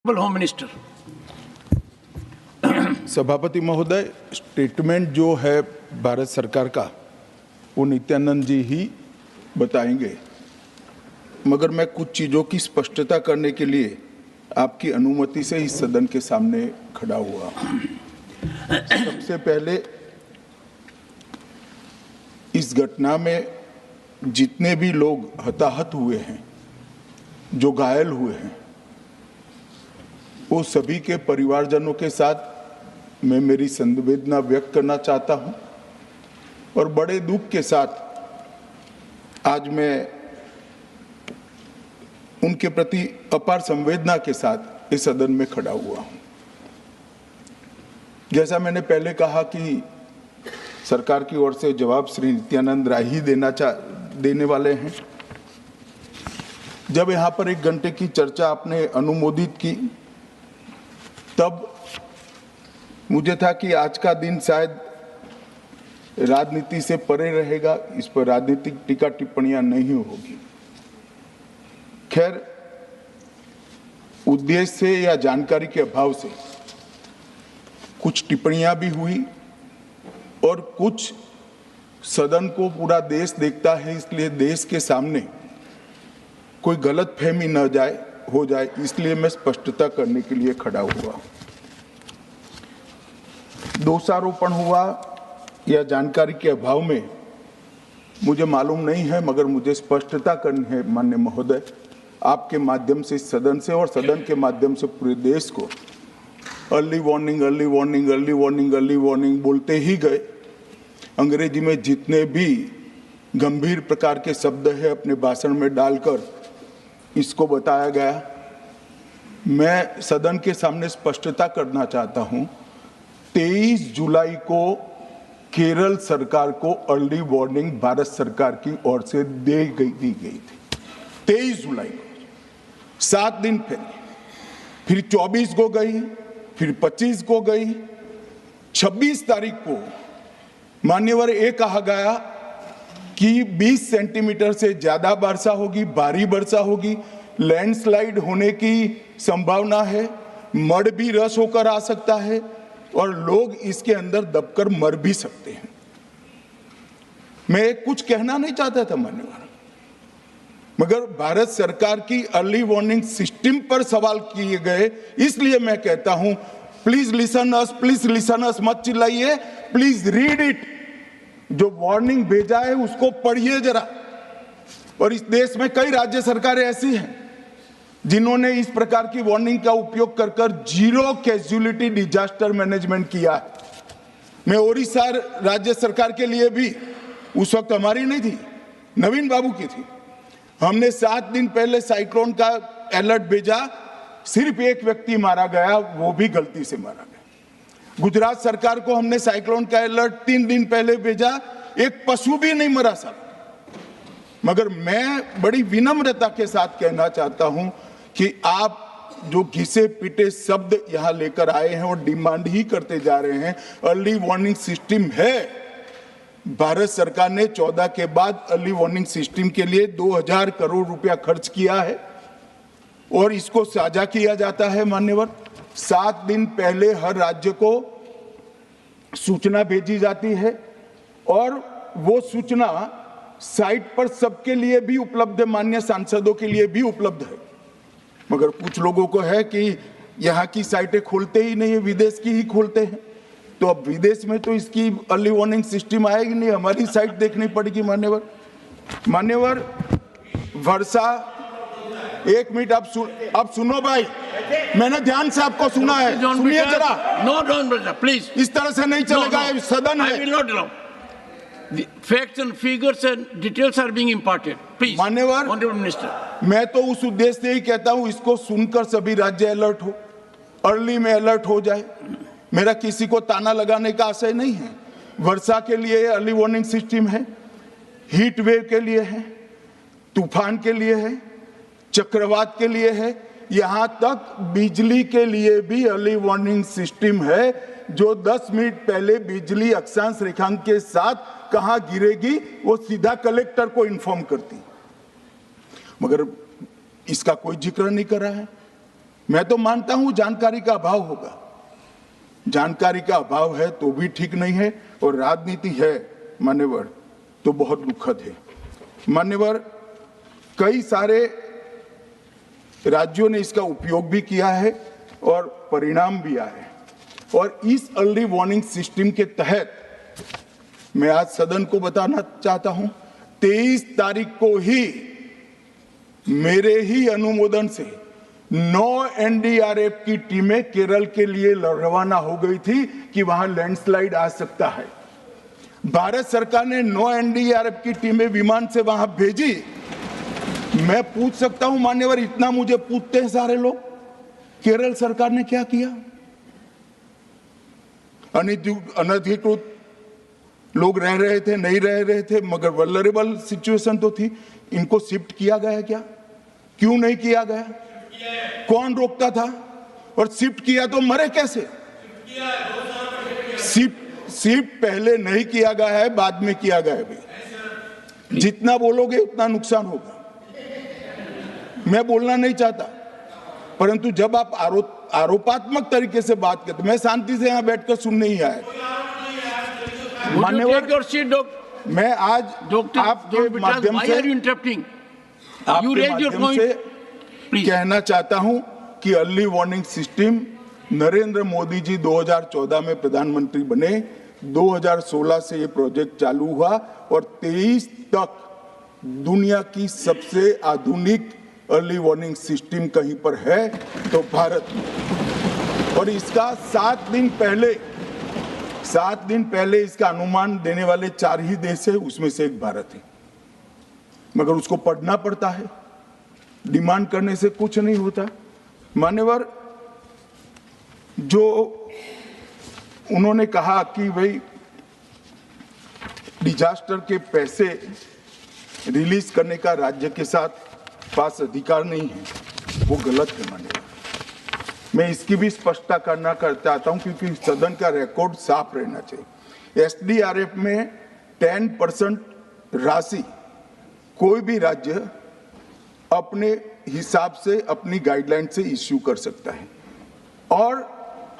Home minister. सभापति महोदय, statement जो है भारत सरकार का वो नित्यानंद जी ही बताएंगे, मगर मैं कुछ चीज़ों की स्पष्टता करने के लिए आपकी अनुमति से इस सदन के सामने खड़ा हुआ। सबसे पहले इस घटना में जितने भी लोग हताहत हुए हैं, जो घायल हुए हैं, वो सभी के परिवारजनों के साथ मैं मेरी संवेदना व्यक्त करना चाहता हूं और बड़े दुख के साथ आज मैं उनके प्रति अपार संवेदना के साथ इस सदन में खड़ा हुआ हूं। जैसा मैंने पहले कहा कि सरकार की ओर से जवाब श्री नित्यानंद राय ही देने वाले हैं। जब यहाँ पर 1 घंटे की चर्चा आपने अनुमोदित की, तब मुझे था कि आज का दिन शायद राजनीति से परे रहेगा, इस पर राजनीतिक टीका टिप्पणियां नहीं होगी। खैर, उद्देश्य से या जानकारी के अभाव से कुछ टिप्पणियां भी हुई और कुछ सदन को पूरा देश देखता है, इसलिए देश के सामने कोई गलतफहमी न हो जाए, इसलिए मैं स्पष्टता करने के लिए खड़ा हुआ। दोषारोपण हुआ या जानकारी के अभाव में मुझे मालूम नहीं है, मगर मुझे स्पष्टता करनी है माननीय महोदय, आपके माध्यम से सदन से और सदन के माध्यम से पूरे देश को। Early warning early warning early warning early warning बोलते ही गए। अंग्रेजी में जितने भी गंभीर प्रकार के शब्द है अपने भाषण में डालकर इसको बताया गया। मैं सदन के सामने स्पष्टता करना चाहता हूं, 23 जुलाई को केरल सरकार को अर्ली वार्निंग भारत सरकार की ओर से दी गई थी। 23 जुलाई को, 7 दिन पहले, फिर 24 को गई, फिर 25 को गई, 26 तारीख को मान्यवर ये कहा गया कि 20 सेंटीमीटर से ज्यादा वर्षा होगी, भारी वर्षा होगी, लैंडस्लाइड होने की संभावना है, मड भी रस होकर आ सकता है और लोग इसके अंदर दबकर मर भी सकते हैं। मैं कुछ कहना नहीं चाहता था मान्यवर, मगर भारत सरकार की अर्ली वार्निंग सिस्टम पर सवाल किए गए, इसलिए मैं कहता हूं प्लीज लिसन अस, मत चिल्लाइए, प्लीज रीड इट। जो वार्निंग भेजा है उसको पढ़िए जरा। और इस देश में कई राज्य सरकारें ऐसी हैं जिन्होंने इस प्रकार की वार्निंग का उपयोग कर कर जीरो कैजुअलिटी डिजास्टर मैनेजमेंट किया है। मैं ओडिशा राज्य सरकार के लिए भी, उस वक्त हमारी नहीं थी, नवीन बाबू की थी, हमने 7 दिन पहले साइक्लोन का अलर्ट भेजा, सिर्फ 1 व्यक्ति मारा गया, वो भी गलती से मारा गया। गुजरात सरकार को हमने साइक्लोन का अलर्ट 3 दिन पहले भेजा, एक पशु भी नहीं मरा साहब। मगर मैं बड़ी विनम्रता के साथ कहना चाहता हूं कि आप जो घिसे पिटे शब्द यहां लेकर आए हैं और डिमांड ही करते जा रहे हैं, अर्ली वार्निंग सिस्टम है। भारत सरकार ने 14 के बाद अर्ली वार्निंग सिस्टम के लिए 2000 करोड़ रुपया खर्च किया है और इसको साझा किया जाता है मान्यवर। 7 दिन पहले हर राज्य को सूचना भेजी जाती है और वो सूचना साइट पर सबके लिए भी उपलब्ध है, माननीय सांसदों के लिए भी उपलब्ध है। मगर कुछ लोगों को है कि यहाँ की साइटें खोलते ही नहीं है, विदेश की ही खोलते हैं। तो अब विदेश में तो इसकी अर्ली वार्निंग सिस्टम आएगी नहीं, हमारी साइट देखनी पड़ेगी मान्यवर। वर्षा, 1 मिनट आप सुनो भाई, मैंने ध्यान से आपको सुना है, सुनिए जरा। नो डोंट प्लीज, इस तरह से नहीं चलेगा, सदन है। I will not allow. The facts and figures and details are being imparted. Please, मान्यवर, Honorable Minister. मैं तो उस उद्देश्य से ही कहता हूं इसको सुनकर सभी राज्य अलर्ट हो, अर्ली में अलर्ट हो जाए। मेरा किसी को ताना लगाने का आशय नहीं है। वर्षा के लिए अर्ली वार्निंग सिस्टम है, हीट वेव के लिए है, तूफान के लिए है, चक्रवात के लिए है, यहां तक बिजली के लिए भी अर्ली वार्निंग सिस्टम है, जो 10 मिनट पहले बिजली अक्षांश रेखांक के साथ कहां गिरेगी वो सीधा कलेक्टर को इन्फॉर्म करती, मगर इसका कोई जिक्र नहीं कर रहा है। मैं तो मानता हूं जानकारी का अभाव होगा, जानकारी का अभाव है तो भी ठीक नहीं है, और राजनीति है मान्यवर तो बहुत दुखद है। मान्यवर, कई सारे राज्यों ने इसका उपयोग भी किया है और परिणाम भी आए, और इस अर्ली वार्निंग सिस्टम के तहत मैं आज सदन को बताना चाहता हूं, 23 तारीख को ही मेरे ही अनुमोदन से 9 एनडीआरएफ की टीमें केरल के लिए रवाना हो गई थी कि वहां लैंडस्लाइड आ सकता है। भारत सरकार ने 9 एनडीआरएफ की टीमें विमान से वहां भेजी। मैं पूछ सकता हूं मान्यवर, इतना मुझे पूछते हैं सारे लोग, केरल सरकार ने क्या किया? अनधिकृत लोग रह रहे थे, नहीं रह रहे थे, मगर वल्नरेबल सिचुएशन तो थी। इनको शिफ्ट किया गया क्या? क्यों नहीं किया गया? कौन रोकता था? और शिफ्ट किया तो मरे कैसे? शिफ्ट पहले नहीं किया गया है, बाद में किया गया है। जितना बोलोगे उतना नुकसान होगा। मैं बोलना नहीं चाहता, परंतु जब आप आरोपात्मक तरीके से बात करते, मैं शांति से यहां बैठकर सुनने ही आया। मान्यवर, मैं आज आपके माध्यम से कहना चाहता हूं कि early warning system Narendra Modi ji 2014 में प्रधानमंत्री बने, 2016 से ये प्रोजेक्ट चालू हुआ और 23 तक दुनिया की सबसे आधुनिक अर्ली वार्निंग सिस्टम कहीं पर है तो भारत में। और इसका 7 दिन पहले इसका अनुमान देने वाले 4 ही देश है, उसमें से एक भारत है। मगर उसको पढ़ना पड़ता है, डिमांड करने से कुछ नहीं होता। मान्यवर, जो उन्होंने कहा कि भाई डिजास्टर के पैसे रिलीज करने का राज्य के साथ पास अधिकार नहीं है, वो गलत है। मान्यवर, मैं इसकी भी स्पष्टता करना चाहता हूं क्योंकि सदन का रिकॉर्ड साफ रहना चाहिए। एसडीआरएफ में 10% राशि कोई भी राज्य अपने हिसाब से, अपनी गाइडलाइन से इश्यू कर सकता है, और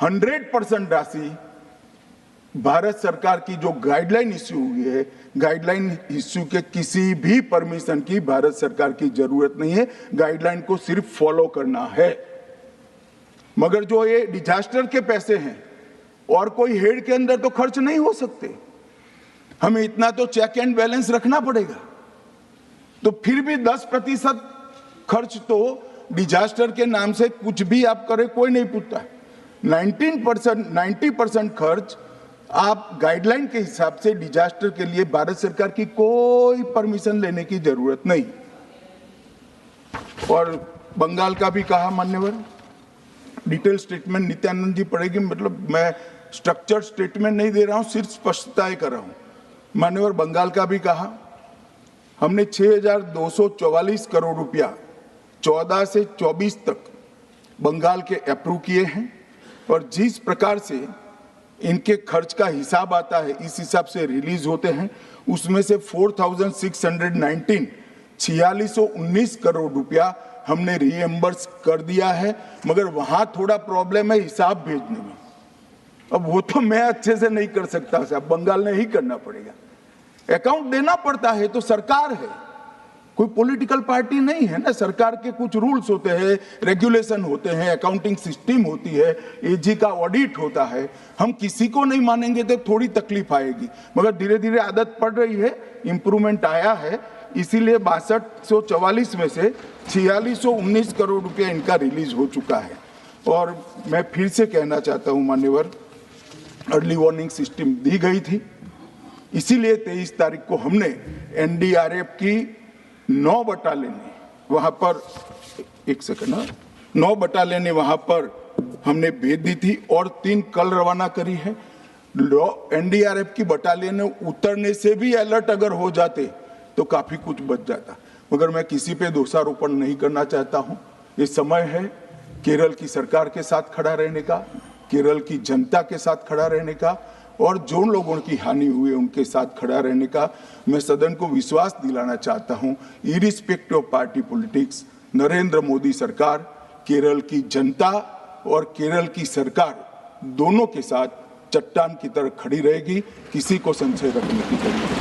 100% राशि भारत सरकार की जो गाइडलाइन इश्यू हुई है, गाइडलाइन इश्यू के किसी भी परमिशन की भारत सरकार की जरूरत नहीं है, गाइडलाइन को सिर्फ फॉलो करना है। मगर जो ये डिजास्टर के पैसे हैं और कोई हेड के अंदर तो खर्च नहीं हो सकते, हमें इतना तो चेक एंड बैलेंस रखना पड़ेगा। तो फिर भी 10% खर्च तो डिजास्टर के नाम से कुछ भी आप करें कोई नहीं पूछता है। 90% खर्च आप गाइडलाइन के हिसाब से डिजास्टर के लिए भारत सरकार की कोई परमिशन लेने की जरूरत नहीं। और बंगाल का भी कहा मान्यवर, डिटेल स्टेटमेंट नित्यानंद जी पढ़ेगी, मतलब मैं स्ट्रक्चर्ड स्टेटमेंट नहीं दे रहा हूं, सिर्फ स्पष्टताएं कर रहा हूं। मान्यवर, बंगाल का भी कहा, हमने 6,244 करोड़ रुपया 14 से 24 तक बंगाल के अप्रूव किए हैं, और जिस प्रकार से इनके खर्च का हिसाब आता है इस हिसाब से रिलीज होते हैं। उसमें से 4619 करोड़ रुपया हमने रीएम्बर्स कर दिया है, मगर वहां थोड़ा प्रॉब्लम है हिसाब भेजने में। अब वो तो मैं अच्छे से नहीं कर सकता साहब, बंगाल ने ही करना पड़ेगा। अकाउंट देना पड़ता है तो सरकार है, कोई पॉलिटिकल पार्टी नहीं है ना। सरकार के कुछ रूल्स होते हैं, रेगुलेशन होते हैं, अकाउंटिंग सिस्टम होती है, एजी का ऑडिट होता है। हम किसी को नहीं मानेंगे तो थोड़ी तकलीफ आएगी, मगर धीरे धीरे आदत पड़ रही है, इंप्रूवमेंट आया है। इसीलिए 6244 में से 4619 करोड़ रुपया इनका रिलीज हो चुका है। और मैं फिर से कहना चाहता हूं मान्यवर, अर्ली वार्निंग सिस्टम दी गई थी, इसीलिए 23 तारीख को हमने एनडीआरएफ की 9 बटालियन वहां पर, 9 बटालियन वहां पर हमने भेज दी थी और 3 कल रवाना करी है। एनडीआरएफ की बटालियन उतरने से भी अलर्ट अगर हो जाते तो काफी कुछ बच जाता, मगर मैं किसी पे दोषारोपण नहीं करना चाहता हूं। ये समय है केरल की सरकार के साथ खड़ा रहने का, केरल की जनता के साथ खड़ा रहने का, और जो लोगों की हानि हुई है उनके साथ खड़ा रहने का। मैं सदन को विश्वास दिलाना चाहता हूं, irrespective of party politics, Narendra Modi सरकार केरल की जनता और केरल की सरकार दोनों के साथ चट्टान की तरह खड़ी रहेगी। किसी को संशय रखने की जरूरत नहीं।